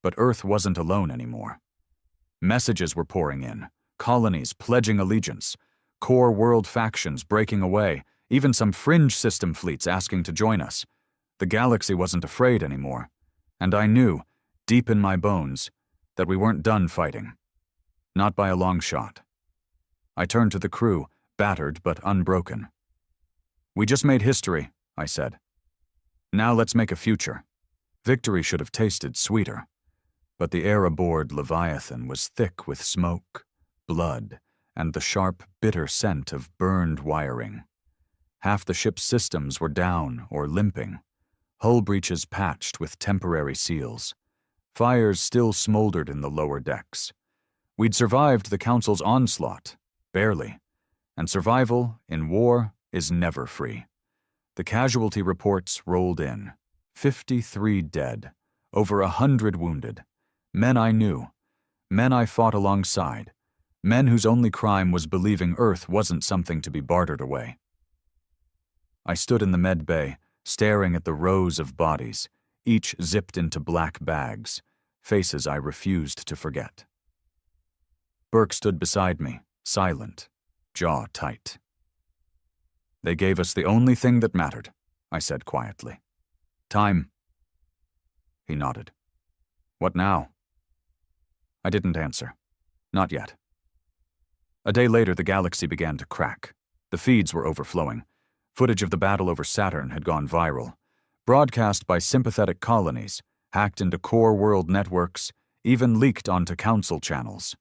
But Earth wasn't alone anymore. Messages were pouring in, colonies pledging allegiance, core world factions breaking away, even some fringe system fleets asking to join us. The galaxy wasn't afraid anymore, and I knew, deep in my bones, that we weren't done fighting. Not by a long shot. I turned to the crew, battered but unbroken. "We just made history," I said. "Now let's make a future." Victory should have tasted sweeter. But the air aboard Leviathan was thick with smoke, blood, and the sharp, bitter scent of burned wiring. Half the ship's systems were down or limping, hull breaches patched with temporary seals. Fires still smoldered in the lower decks. We'd survived the Council's onslaught, barely, and survival in war is never free. The casualty reports rolled in. 53 dead, over 100 wounded. Men I knew, men I fought alongside, men whose only crime was believing Earth wasn't something to be bartered away. I stood in the med bay, staring at the rows of bodies, each zipped into black bags, faces I refused to forget. Burke stood beside me, silent, jaw tight. "They gave us the only thing that mattered," I said quietly. "Time." He nodded. "What now?" I didn't answer. Not yet. A day later, the galaxy began to crack. The feeds were overflowing. Footage of the battle over Saturn had gone viral. Broadcast by sympathetic colonies, hacked into core world networks, even leaked onto Council channels.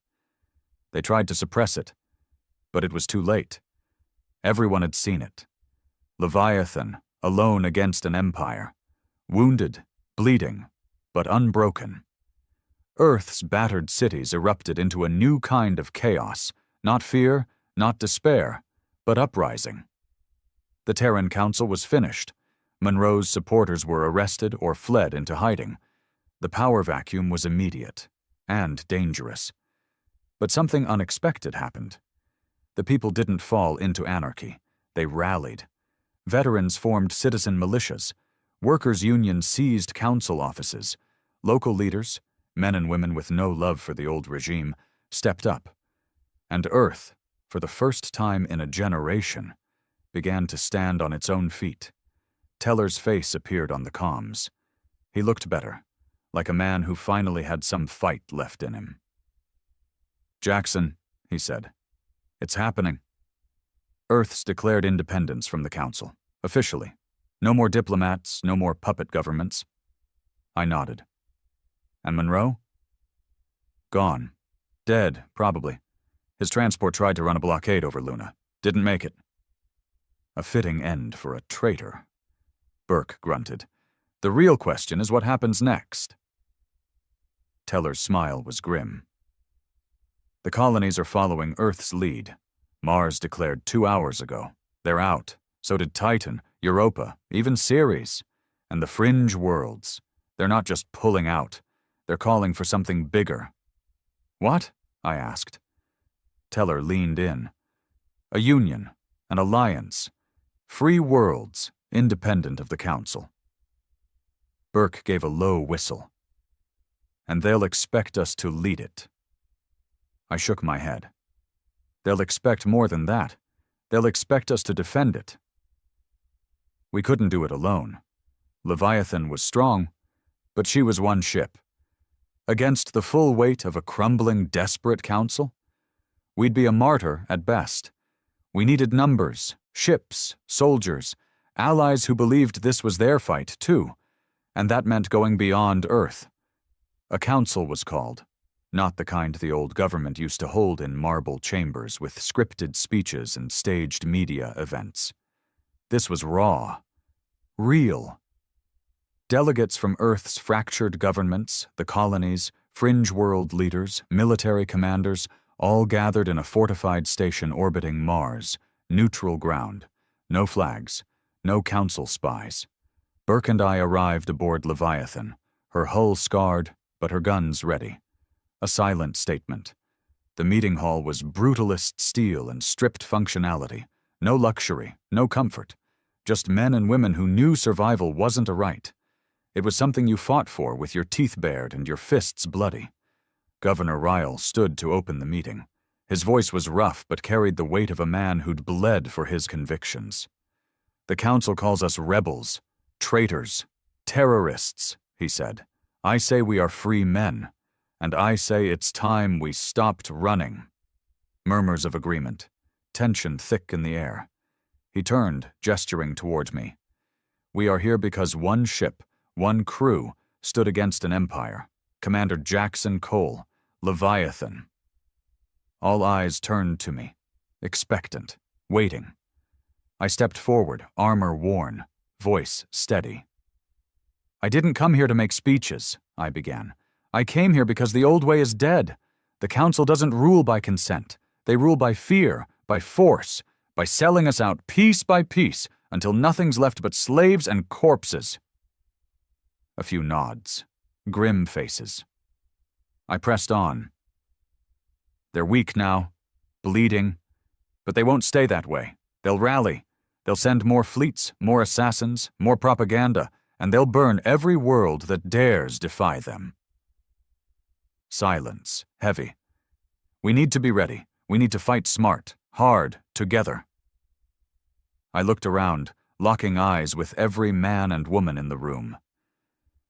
They tried to suppress it, but it was too late. Everyone had seen it. Leviathan, alone against an empire. Wounded, bleeding, but unbroken. Earth's battered cities erupted into a new kind of chaos, not fear, not despair, but uprising. The Terran Council was finished. Monroe's supporters were arrested or fled into hiding. The power vacuum was immediate and dangerous. But something unexpected happened. The people didn't fall into anarchy. They rallied. Veterans formed citizen militias. Workers' unions seized council offices. Local leaders, men and women with no love for the old regime, stepped up. And Earth, for the first time in a generation, began to stand on its own feet. Teller's face appeared on the comms. He looked better, like a man who finally had some fight left in him. "Jackson," he said, "it's happening. Earth's declared independence from the Council, officially. No more diplomats, no more puppet governments." I nodded. "And Monroe?" "Gone. Dead, probably. His transport tried to run a blockade over Luna. Didn't make it." "A fitting end for a traitor." Burke grunted. "The real question is what happens next." Teller's smile was grim. "The colonies are following Earth's lead. Mars declared 2 hours ago. They're out. So did Titan, Europa, even Ceres. And the fringe worlds. They're not just pulling out. They're calling for something bigger." "What?" I asked. Teller leaned in. "A union, an alliance. Free worlds, independent of the Council." Burke gave a low whistle. "And they'll expect us to lead it." I shook my head. "They'll expect more than that. They'll expect us to defend it." We couldn't do it alone. Leviathan was strong, but she was one ship. Against the full weight of a crumbling, desperate council, we'd be a martyr at best. We needed numbers, ships, soldiers, allies who believed this was their fight, too, and that meant going beyond Earth. A council was called, not the kind the old government used to hold in marble chambers with scripted speeches and staged media events. This was raw, real. Delegates from Earth's fractured governments, the colonies, fringe world leaders, military commanders, all gathered in a fortified station orbiting Mars, neutral ground, no flags, no council spies. Burke and I arrived aboard Leviathan, her hull scarred, but her guns ready. A silent statement. The meeting hall was brutalist steel and stripped functionality. No luxury, no comfort. Just men and women who knew survival wasn't a right. It was something you fought for with your teeth bared and your fists bloody. Governor Ryle stood to open the meeting. His voice was rough but carried the weight of a man who'd bled for his convictions. "The council calls us rebels, traitors, terrorists," he said. "I say we are free men, and I say it's time we stopped running." Murmurs of agreement, tension thick in the air. He turned, gesturing toward me. "We are here because one ship, one crew, stood against an empire. Commander Jackson Cole, Leviathan." All eyes turned to me, expectant, waiting. I stepped forward, armor worn, voice steady. "I didn't come here to make speeches," I began. "I came here because the old way is dead. The council doesn't rule by consent. They rule by fear, by force, by selling us out piece by piece until nothing's left but slaves and corpses." A few nods, grim faces. I pressed on. "They're weak now, bleeding, but they won't stay that way. They'll rally. They'll send more fleets, more assassins, more propaganda, and they'll burn every world that dares defy them." Silence, heavy. "We need to be ready. We need to fight smart, hard, together." I looked around, locking eyes with every man and woman in the room.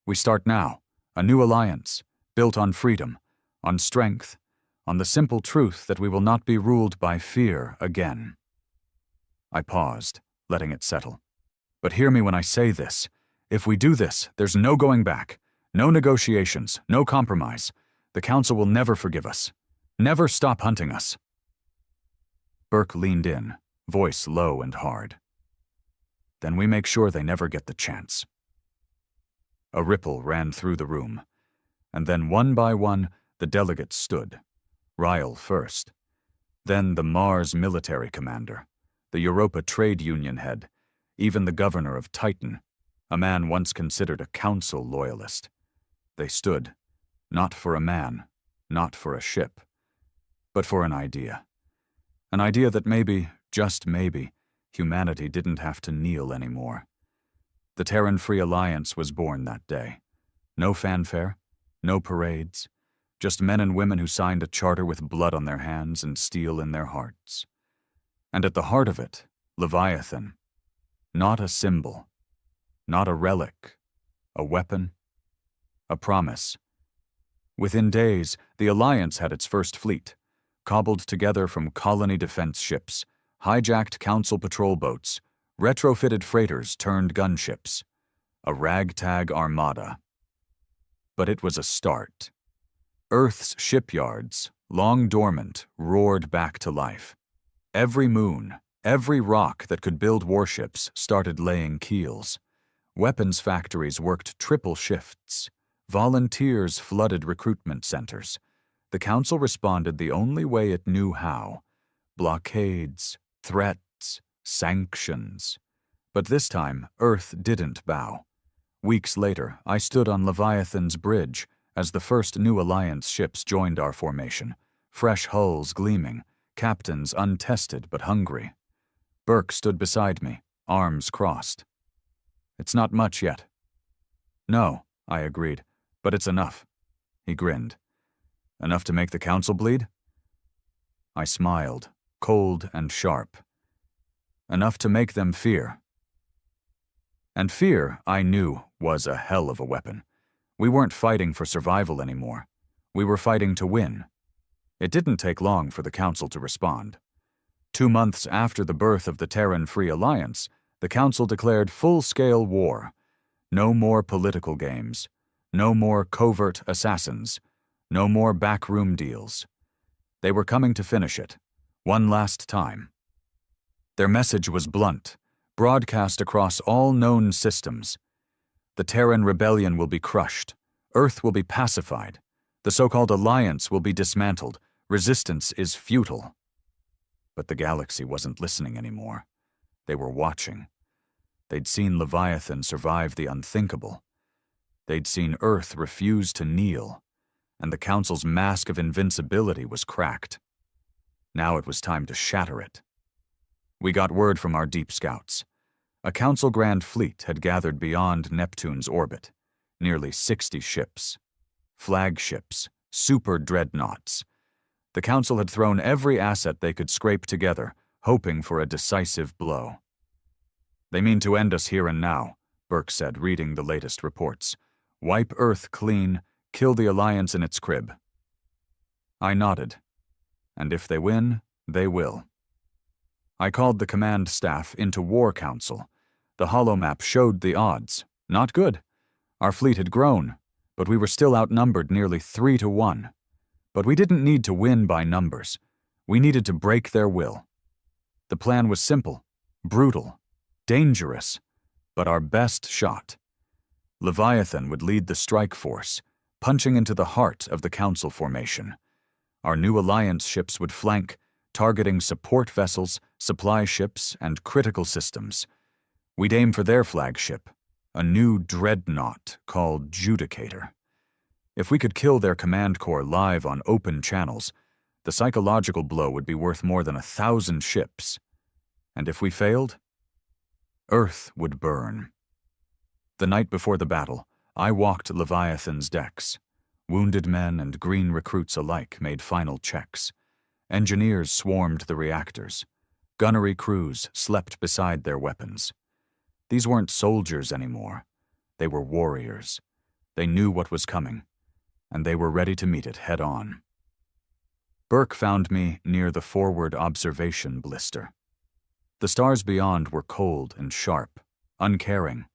"We start now, a new alliance, built on freedom, on strength, on the simple truth that we will not be ruled by fear again." I paused, letting it settle. "But hear me when I say this. If we do this, there's no going back, no negotiations, no compromise. The council will never forgive us, never stop hunting us." Burke leaned in, voice low and hard. "Then we make sure they never get the chance." A ripple ran through the room, and then one by one the delegates stood. Ryle first, then the Mars military commander, the Europa trade union head, even the governor of Titan, a man once considered a council loyalist. They stood, not for a man, not for a ship, but for an idea. An idea that maybe, just maybe, humanity didn't have to kneel anymore. The Terran Free Alliance was born that day. No fanfare, no parades, just men and women who signed a charter with blood on their hands and steel in their hearts. And at the heart of it, Leviathan. Not a symbol, not a relic, a weapon, a promise. Within days, the Alliance had its first fleet, cobbled together from colony defense ships, hijacked council patrol boats, retrofitted freighters turned gunships. A ragtag armada. But it was a start. Earth's shipyards, long dormant, roared back to life. Every moon, every rock that could build warships started laying keels. Weapons factories worked triple shifts. Volunteers flooded recruitment centers. The council responded the only way it knew how. Blockades, threats, sanctions. But this time, Earth didn't bow. Weeks later, I stood on Leviathan's bridge as the first new Alliance ships joined our formation, fresh hulls gleaming, captains untested but hungry. Burke stood beside me, arms crossed. "It's not much yet." No, I agreed, but it's enough. He grinned. Enough to make the council bleed? I smiled, cold and sharp. Enough to make them fear. And fear, I knew, was a hell of a weapon. We weren't fighting for survival anymore. We were fighting to win. It didn't take long for the council to respond. 2 months after the birth of the Terran Free Alliance, the council declared full-scale war. No more political games. No more covert assassins. No more backroom deals. They were coming to finish it, one last time. Their message was blunt, broadcast across all known systems. The Terran rebellion will be crushed. Earth will be pacified. The so-called alliance will be dismantled. Resistance is futile. But the galaxy wasn't listening anymore. They were watching. They'd seen Leviathan survive the unthinkable. They'd seen Earth refuse to kneel, and the Council's mask of invincibility was cracked. Now it was time to shatter it. We got word from our deep scouts. A Council Grand Fleet had gathered beyond Neptune's orbit, nearly 60 ships. Flagships, super dreadnoughts. The Council had thrown every asset they could scrape together, hoping for a decisive blow. They mean to end us here and now, Burke said, reading the latest reports. Wipe Earth clean, kill the Alliance in its crib. I nodded. And if they win, they will. I called the command staff into War Council. The holomap showed the odds. Not good. Our fleet had grown, but we were still outnumbered nearly 3-1. But we didn't need to win by numbers. We needed to break their will. The plan was simple, brutal, dangerous, but our best shot. Leviathan would lead the strike force, punching into the heart of the Council formation. Our new alliance ships would flank, targeting support vessels, supply ships, and critical systems. We'd aim for their flagship, a new dreadnought called Judicator. If we could kill their command corps live on open channels, the psychological blow would be worth more than 1,000 ships. And if we failed, Earth would burn. The night before the battle, I walked Leviathan's decks. Wounded men and green recruits alike made final checks. Engineers swarmed the reactors. Gunnery crews slept beside their weapons. These weren't soldiers anymore. They were warriors. They knew what was coming, and they were ready to meet it head-on. Burke found me near the forward observation blister. The stars beyond were cold and sharp, uncaring.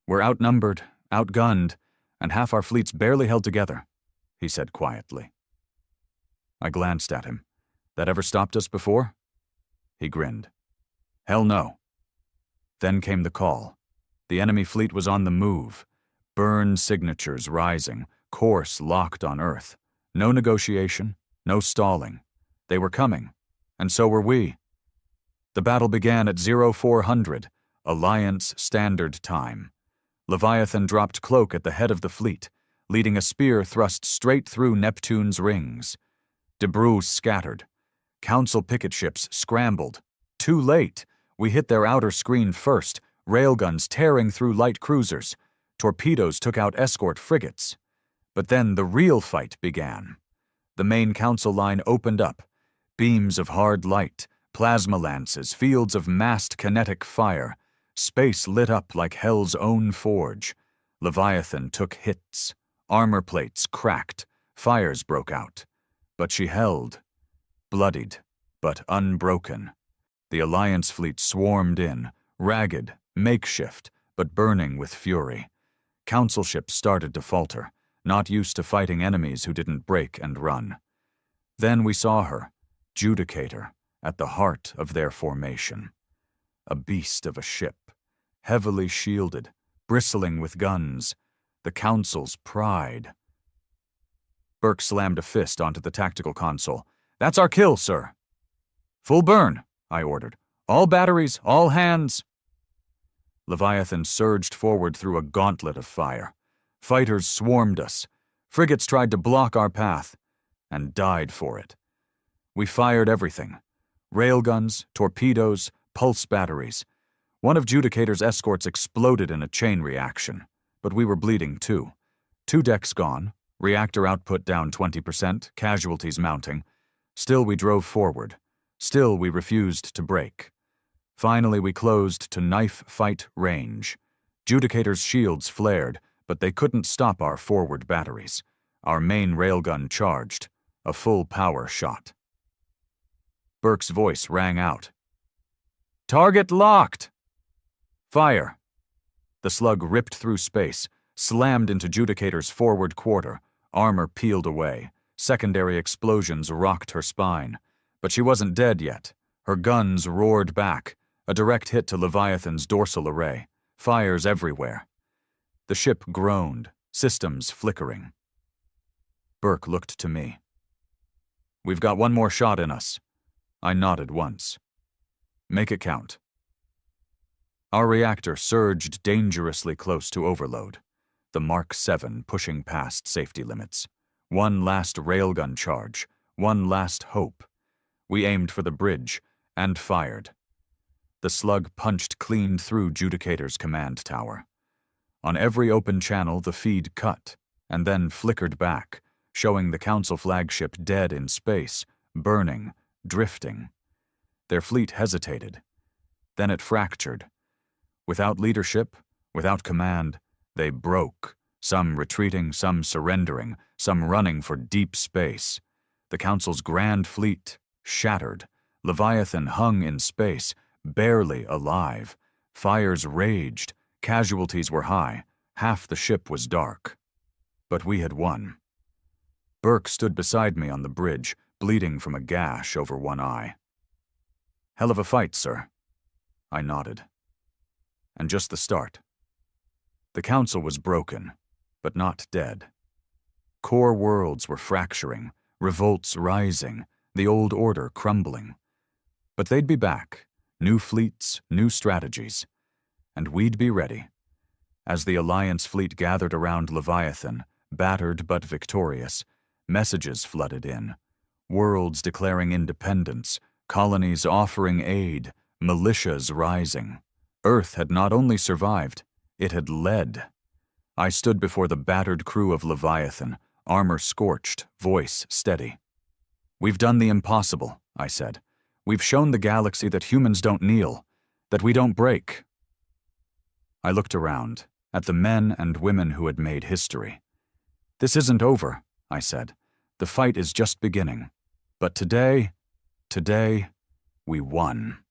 We're outnumbered, outgunned, and half our fleet's barely held together, he said quietly. I glanced at him. That ever stopped us before? He grinned. Hell no. Then came the call. The enemy fleet was on the move. Burn signatures rising, course locked on Earth. No negotiation, no stalling. They were coming, and so were we. The battle began at 0400, Alliance Standard Time. Leviathan dropped cloak at the head of the fleet, leading a spear thrust straight through Neptune's rings. Debris scattered. Council picket ships scrambled. Too late. We hit their outer screen first, railguns tearing through light cruisers. Torpedoes took out escort frigates. But then the real fight began. The main council line opened up. Beams of hard light, plasma lances, fields of massed kinetic fire. Space lit up like hell's own forge. Leviathan took hits. Armor plates cracked. Fires broke out. But she held. Bloodied, but unbroken. The Alliance fleet swarmed in, ragged, makeshift, but burning with fury. Council ships started to falter, not used to fighting enemies who didn't break and run. Then we saw her, Judicator, at the heart of their formation. A beast of a ship, heavily shielded, bristling with guns, the Council's pride. Burke slammed a fist onto the tactical console. That's our kill, sir. Full burn, I ordered. All batteries, all hands. Leviathan surged forward through a gauntlet of fire. Fighters swarmed us. Frigates tried to block our path, and died for it. We fired everything. Railguns, torpedoes, pulse batteries. One of Judicator's escorts exploded in a chain reaction. but we were bleeding too. 2 decks gone, reactor output down 20%, casualties mounting. Still we drove forward. Still we refused to break. Finally we closed to knife fight range. Judicator's shields flared, but they couldn't stop our forward batteries. Our main railgun charged, a full power shot. Burke's voice rang out. "Target locked!" "Fire!" The slug ripped through space, slammed into Judicator's forward quarter. Armor peeled away. Secondary explosions rocked her spine. But she wasn't dead yet. Her guns roared back, a direct hit to Leviathan's dorsal array. Fires everywhere. The ship groaned, systems flickering. Burke looked to me. "We've got one more shot in us." I nodded once. "Make it count." Our reactor surged dangerously close to overload, the Mark 7 pushing past safety limits. One last railgun charge, one last hope. We aimed for the bridge and fired. The slug punched clean through Judicator's command tower. On every open channel, the feed cut and then flickered back, showing the Council flagship dead in space, burning, drifting. Their fleet hesitated. Then it fractured. Without leadership, without command, they broke, some retreating, some surrendering, some running for deep space. The Council's grand fleet shattered. Leviathan hung in space, barely alive. Fires raged. Casualties were high. Half the ship was dark. But we had won. Burke stood beside me on the bridge, bleeding from a gash over one eye. "Hell of a fight, sir." I nodded. "And just the start." The Council was broken, but not dead. Core worlds were fracturing, revolts rising, the old order crumbling. But they'd be back, new fleets, new strategies. And we'd be ready. As the Alliance fleet gathered around Leviathan, battered but victorious, messages flooded in. Worlds declaring independence, colonies offering aid, militias rising. Earth had not only survived, it had led. I stood before the battered crew of Leviathan, armor scorched, voice steady. "We've done the impossible," I said. "We've shown the galaxy that humans don't kneel, that we don't break." I looked around, at the men and women who had made history. "This isn't over," I said. "The fight is just beginning. But today, we won."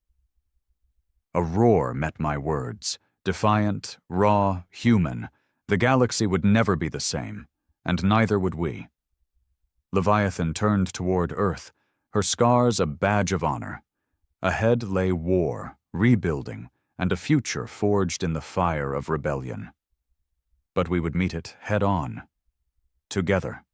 A roar met my words, defiant, raw, human. The galaxy would never be the same, and neither would we. Leviathan turned toward Earth, her scars a badge of honor. Ahead lay war, rebuilding, and a future forged in the fire of rebellion. But we would meet it head on, together.